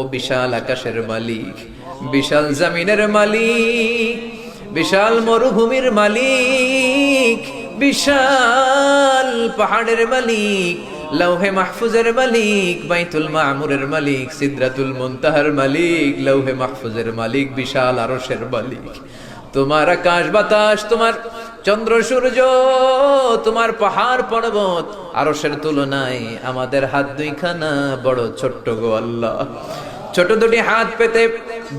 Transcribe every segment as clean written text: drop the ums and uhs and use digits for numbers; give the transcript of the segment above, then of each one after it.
ও বিশাল আকাশের মালিক, বিশাল জমিনের মালিক, বিশাল মরুভূমির মালিক, বিশাল পাহাড়ের মালিক, লৌহে মাহফুজের মালিক, বাইতুল মামুরের মালিক, সিদরাতুল মুনতাহার মালিক, লৌহে মাহফুজের মালিক, বিশাল আরশের মালিক। তোমার আকাশ বাতাস, তোমার চন্দ্র সূর্য, তোমার পাহাড় পর্বত আরশের তুলনায় আমাদের হাত দুইখানা বড় ছোট্ট গো আল্লাহ। ছোট দুটি হাত পেতে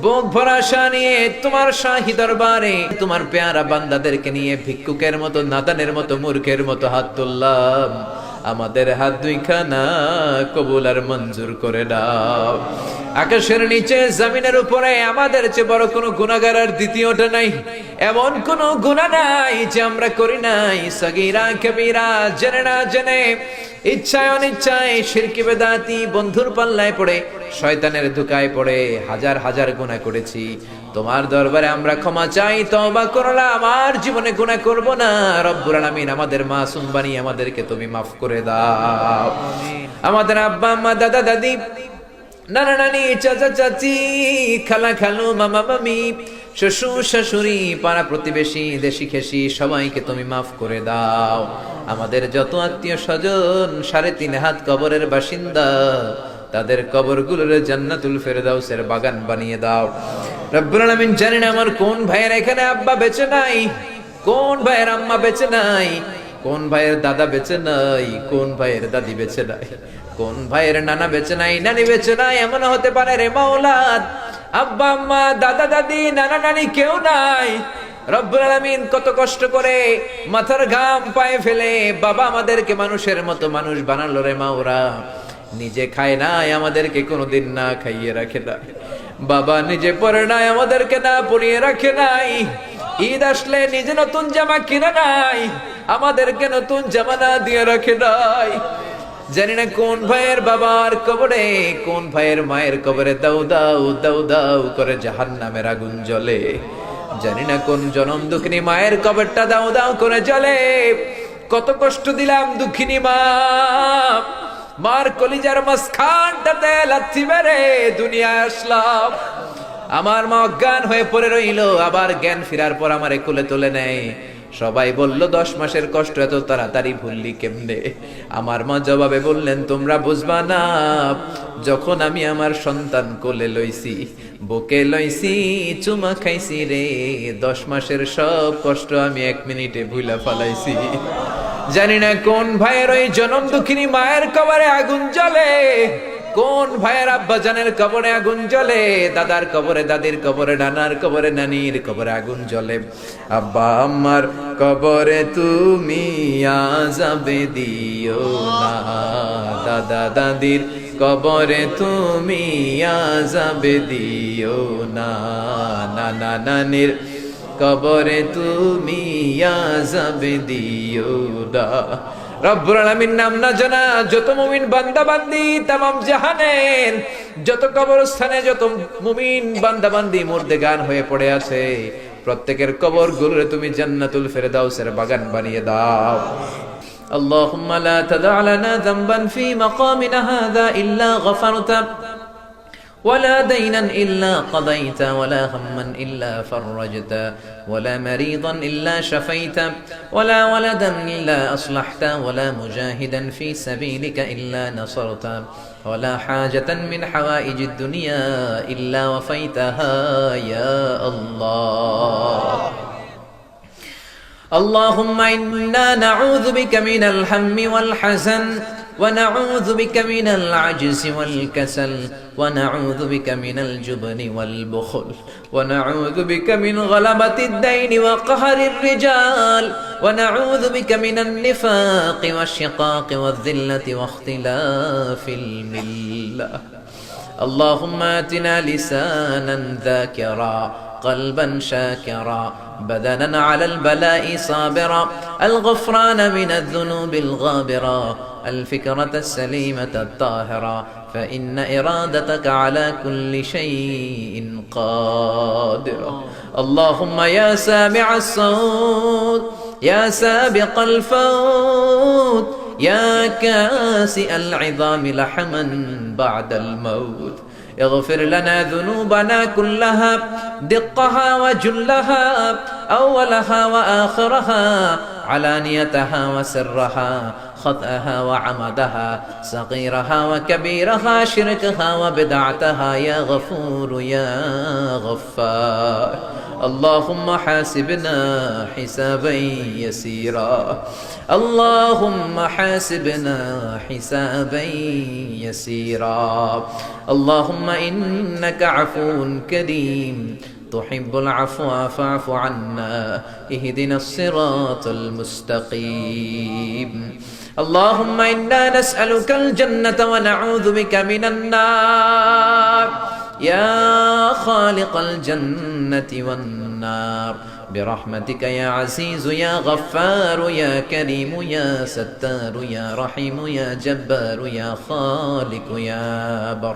বুক ভরা আশা নিয়ে তোমার শাহী দরবারে তোমার পেয়ারা বান্দাদেরকে নিয়ে ভিক্ষুকের মতো, নাদানের মতো, মূর্খের মতো হাত তুললাম। আমাদের হাত দুইখানা কবুল আর মঞ্জুর করে দাও। আকাশের নিচে জমিনের উপরে আমাদের চেয়ে বড় কোনো গুনাহগার আর দ্বিতীয়টা নাই। এমন কোনো গুনাহ নাই যে আমরা করি নাই, সগীরা কবিরা, জেনে না জেনে, ইচ্ছায় অনিচ্ছায়, শিরকি বেদাতি, বন্ধুর পাল্লায় পড়ে, শয়তানের ধোঁকায় পড়ে হাজার হাজার গুনাহ করেছি। তোমার দরবারে আমরা ক্ষমা চাই, তওবা করলাম, আর জীবনে গুনাহ করব না। রব্বুল আলামিন আমাদের মাসুম বানিয়ে আমাদেরকে তুমি মাফ করে দাও। আমাদের আব্বা আম্মা, দাদা দাদি, নানা নানি, চাচা চাচি, খালা খালু, মামা মামি, শ্বশুর শাশুড়ি, পাড়া প্রতিবেশী, দেশি খেসি, সবাইকে তুমি মাফ করে দাও। আমাদের যত আত্মীয় স্বজন 3.5 হাত কবরের বাসিন্দা, তাদের কবরগুলোর জান্নাতুল ফেরদাউসের বাগান বানিয়ে দাও। রব্বুল আলামিন, জানি না আমার কোন ভাইয়ের এখানে আব্বা বেঁচে নাই, কোন ভাইয়ের আম্মা বেঁচে নাই, কোন ভাইয়ের দাদা বেঁচে নাই, কোন ভাইয়ের দাদি বেঁচে নাই, কোন ভাইয়ের নানা বেঁচে নাই, নানি বেঁচে নাই। এমন হতে পারে রে মাওলা, আব্বা আম্মা, দাদা দাদি, নানা নানি কেউ নাই। রব্বুল আলামিন, কত কষ্ট করে মাথার ঘাম পায়ে ফেলে বাবা আমাদেরকে মানুষের মতো মানুষ বানালো রে মাওরা। নিজে খায় নাই, আমাদেরকে কোনোদিন না খাইয়ে রাখে নাই। বাবা নিজে পরে নাই, আমাদেরকে না পরিয়ে রাখে নাই। ঈদ আসলে নিজে নতুন জামা কিনে নাই, আমাদেরকে নতুন জামা না দিয়ে রাখে নাই। জানি না কোন ভাইয়ের বাবার কবরে, কোন ভাইয়ের মায়ের কবরে দাউ দাউ দাউ দাউ করে জাহান্নামের আগুন জ্বলে। জানি না কোন জনম দুঃখিনী মায়ের কবরটা দাউ দাউ করে জ্বলে। কত কষ্ট দিলাম দুঃখিনী মা, মার কলিজার মাঝখানটাতে লাথি মেরে দুনিয়ায় আসলাম। আমার মা অজ্ঞান হয়ে পড়ে রইল, আবার জ্ঞান ফেরার পর আমারে কোলে তুলে নেয়। সবাই বলল 10 মাসের কষ্ট এত তাড়াতাড়ি ভুললি কেমনে? আমার মা জবাবে বললেন, তোমরা বুঝবা না, যখন আমি আমার সন্তান কোলে লইছি, বুকে লইছি, চুমা খাইছি রে, 10 মাসের সব কষ্ট আমি 1 মিনিটে ভুলা ফালাইছি। জানি না কোন ভাইয়ের ওই জনম দুঃখিনী মায়ের কবরে আগুন জ্বলে, কোন ভাইয়ের আব্বা জানের কবরে আগুন জ্বলে, দাদার কবরে, দাদির কবরে, নানার কবরে, নানির কবরে আগুন জ্বলে। আব্বা আম্মার কবরে তুমি আযাবে দিও না, দাদা দাদির কবরে তুমি আযাবে দিও না, নানা নানির কবরে তুমি আযাবে দিও না। রব্বুল আলামিন নাম না জানা যত মুমিন বান্দা বান্দি তামাম জাহানের যত কবরস্থানে যত মুমিন বান্দা বান্দি মুর্দেগান হয়ে পড়ে আছে, প্রত্যেকের কবরগুলোরে তুমি জান্নাতুল ফেরদাউসের বাগান বানিয়ে দাও। আল্লাহুম্মা লা তাদা লানা যামবান ফি মাকামিনা হাযা ইল্লা গফারতা, ولا دينا إلا قضيت، ولا هما إلا فرجت، ولا مريضا إلا شفيت، ولا ولدا إلا أصلحت، ولا مجاهدا في سبيلك إلا نصرت، ولا حاجة من حوائج الدنيا إلا وفيتها يا الله. اللهم إنا نعوذ بك من الهم والحزن، ونعوذ بك من العجز والكسل، ونعوذ بك من الجبن والبخل، ونعوذ بك من غلبة الدين وقهر الرجال، ونعوذ بك من النفاق والشقاق والذلة واختلاف الملة. اللهم آتنا لسانا ذاكرا، قلبا شاكرا، بدنا على البلاء صابرا، الغفران من الذنوب الغابرا، الفكرة السليمة الطاهرة، فإن إرادتك على كل شيء قادرة. اللهم يا سامع الصوت، يا سابق الفوت، يا كاسئ العظام لحما بعد الموت، اغفر لنا ذنوبنا كلها دقها وجلها أولها وآخرها علانيتها وسرها خطأها وعمدها صغيرها وكبيرها شركها وبدعتها يا غفور يا غفار اللهم حاسبنا حسابا يسيرا اللهم حاسبنا حسابا يسيرا اللهم إنك عفو كريم تحب العفو فاعف عنا اهدنا الصراط المستقيم اللهم إنا نسألك الجنة ونعوذ بك من النار يا خالق الجنة والنار برحمتك يا عزيز يا غفار يا كريم يا ستار يا رحيم يا جبار يا خالق يا بر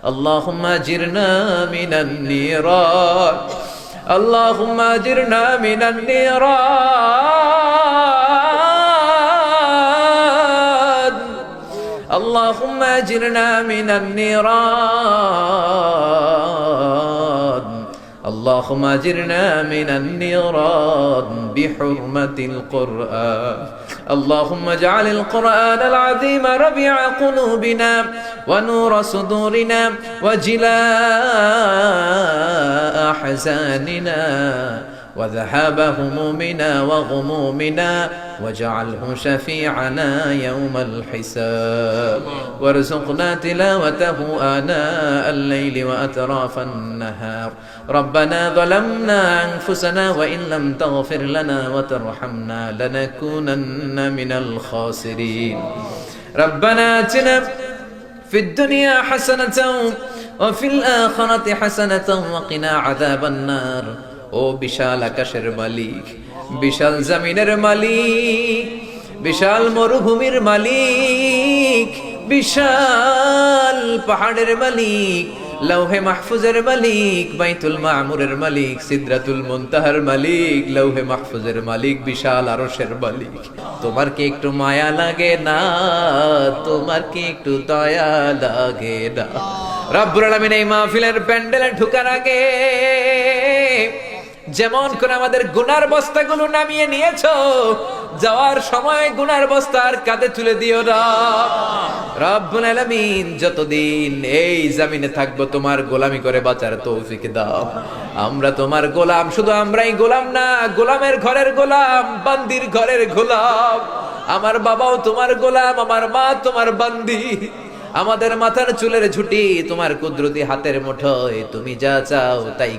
اللهم أجرنا من النيران اللهم أجرنا من النيران اللهم أجرنا من النيران اللهم أجرنا من النيران بحرمة القرآن اللهم اجعل القرآن العظيم ربيع قلوبنا ونور صدورنا وجلاء أحزاننا وذهاب همومنا وغمومنا واجعله شفيعنا يوم الحساب وارزقنا تلاوته آناء الليل وأطراف النهار ربنا ظلمنا أنفسنا وإن لم تغفر لنا وترحمنا لنكونن من الخاسرين ربنا آتنا في الدنيا حسنة وفي الآخرة حسنة وقنا عذاب النار ও বিশাল আকাশের মালিক বিশাল জমিনের মালিক বিশাল মরুভূমির মালিক বিশাল পাহাড়ের মালিক লৌহে মাহফুজের মালিক বাইতুল মামুরের মালিক সিদরাতুল মুনতাহার মালিক লৌহে মাহফুজের মালিক বিশাল আরশের মালিক তোমার কি একটু মায়া লাগে না তোমার কি একটু দয়া লাগে না রব্বুল আলামিন এই মাহফিলের প্যান্ডেলে ঢোকার আগে যেমন করে আমাদের গুনার বস্তাগুলো নামিয়ে নিয়েছো যাওয়ার সময় গুনার বস্তা আর কাঁধে তুলে দিও না রব্বুল আলামিন যতদিন এই জমিনে থাকবো তোমার গোলামি করে বাঁচার তৌফিক দাও আমরা তোমার গোলাম শুধু আমরাই গোলাম না গোলামের ঘরের গোলাম বান্দির ঘরের গোলাম আমার বাবাও তোমার গোলাম আমার মা তোমার বান্দি আমাদের মাথার চুলের ঝুঁটি তোমার কুদরতি হাতের মুঠোয় তুমি যা চাও তাই